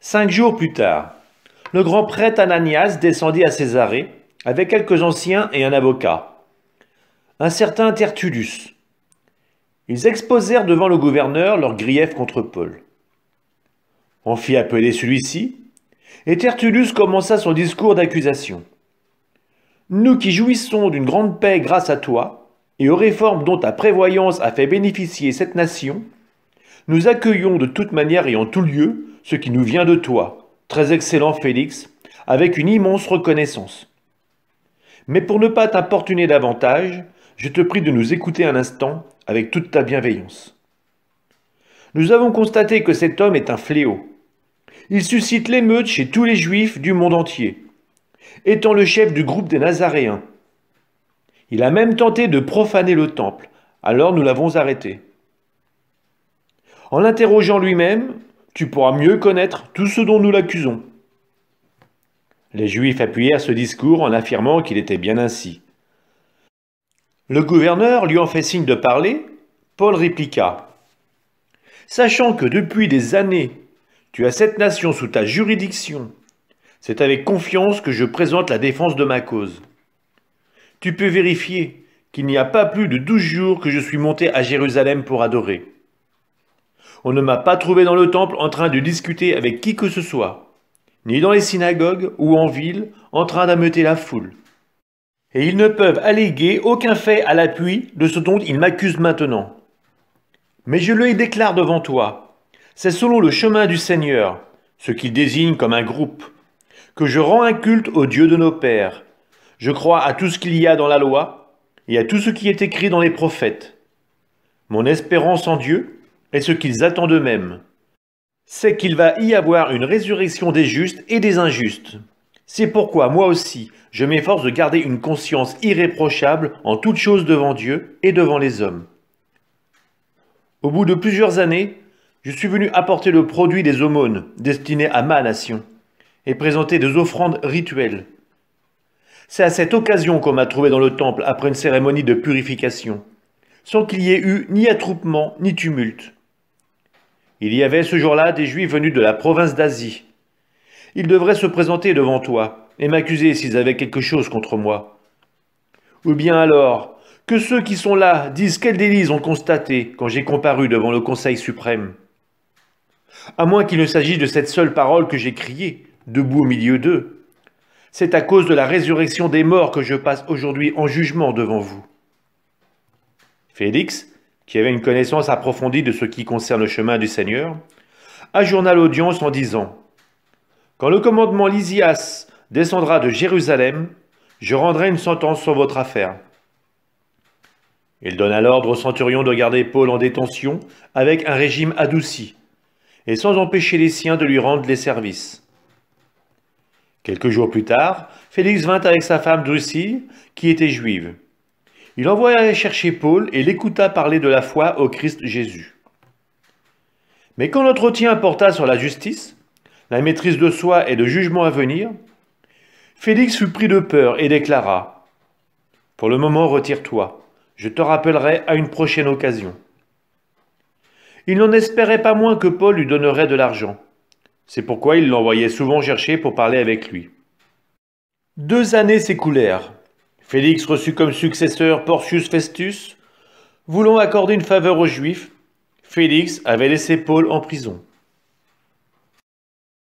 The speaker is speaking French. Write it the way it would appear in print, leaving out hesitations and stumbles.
5 jours plus tard, le grand prêtre Ananias descendit à Césarée avec quelques anciens et un avocat, un certain Tertullus. Ils exposèrent devant le gouverneur leurs griefs contre Paul. On fit appeler celui-ci, et Tertullus commença son discours d'accusation. Nous qui jouissons d'une grande paix grâce à toi, et aux réformes dont ta prévoyance a fait bénéficier cette nation, nous accueillons de toute manière et en tout lieu ce qui nous vient de toi, très excellent Félix, avec une immense reconnaissance. Mais pour ne pas t'importuner davantage, je te prie de nous écouter un instant avec toute ta bienveillance. Nous avons constaté que cet homme est un fléau. Il suscite l'émeute chez tous les Juifs du monde entier, étant le chef du groupe des Nazaréens. Il a même tenté de profaner le temple, alors nous l'avons arrêté. En l'interrogeant lui-même, tu pourras mieux connaître tout ce dont nous l'accusons. Les Juifs appuyèrent ce discours en affirmant qu'il était bien ainsi. Le gouverneur lui en fait signe de parler. Paul répliqua. Sachant que depuis des années, tu as cette nation sous ta juridiction, c'est avec confiance que je présente la défense de ma cause. Tu peux vérifier qu'il n'y a pas plus de 12 jours que je suis monté à Jérusalem pour adorer. On ne m'a pas trouvé dans le temple en train de discuter avec qui que ce soit, ni dans les synagogues ou en ville en train d'ameuter la foule. Et ils ne peuvent alléguer aucun fait à l'appui de ce dont ils m'accusent maintenant. Mais je le déclare devant toi, c'est selon le chemin du Seigneur, ce qu'il désigne comme un groupe, que je rends un culte au Dieu de nos pères. Je crois à tout ce qu'il y a dans la loi et à tout ce qui est écrit dans les prophètes. Mon espérance en Dieu est ce qu'ils attendent eux-mêmes. C'est qu'il va y avoir une résurrection des justes et des injustes. C'est pourquoi moi aussi, je m'efforce de garder une conscience irréprochable en toutes choses devant Dieu et devant les hommes. Au bout de plusieurs années, je suis venu apporter le produit des aumônes destinées à ma nation et présenter des offrandes rituelles. C'est à cette occasion qu'on m'a trouvé dans le temple après une cérémonie de purification, sans qu'il y ait eu ni attroupement ni tumulte. Il y avait ce jour-là des Juifs venus de la province d'Asie. Ils devraient se présenter devant toi et m'accuser s'ils avaient quelque chose contre moi. Ou bien alors, que ceux qui sont là disent quels délit ils ont constaté quand j'ai comparu devant le Conseil suprême. À moins qu'il ne s'agisse de cette seule parole que j'ai criée, debout au milieu d'eux. C'est à cause de la résurrection des morts que je passe aujourd'hui en jugement devant vous. Félix, qui avait une connaissance approfondie de ce qui concerne le chemin du Seigneur, ajourna l'audience en disant « Quand le commandement Lysias descendra de Jérusalem, je rendrai une sentence sur votre affaire. » Il donna l'ordre au centurion de garder Paul en détention avec un régime adouci, et sans empêcher les siens de lui rendre les services. Quelques jours plus tard, Félix vint avec sa femme Drusille, qui était juive. Il envoya chercher Paul et l'écouta parler de la foi au Christ Jésus. Mais quand l'entretien porta sur la justice, la maîtrise de soi et de jugement à venir, Félix fut pris de peur et déclara « Pour le moment, retire-toi, je te rappellerai à une prochaine occasion. » Il n'en espérait pas moins que Paul lui donnerait de l'argent. C'est pourquoi il l'envoyait souvent chercher pour parler avec lui. 2 années s'écoulèrent. Félix reçut comme successeur Porcius Festus. Voulant accorder une faveur aux Juifs, Félix avait laissé Paul en prison.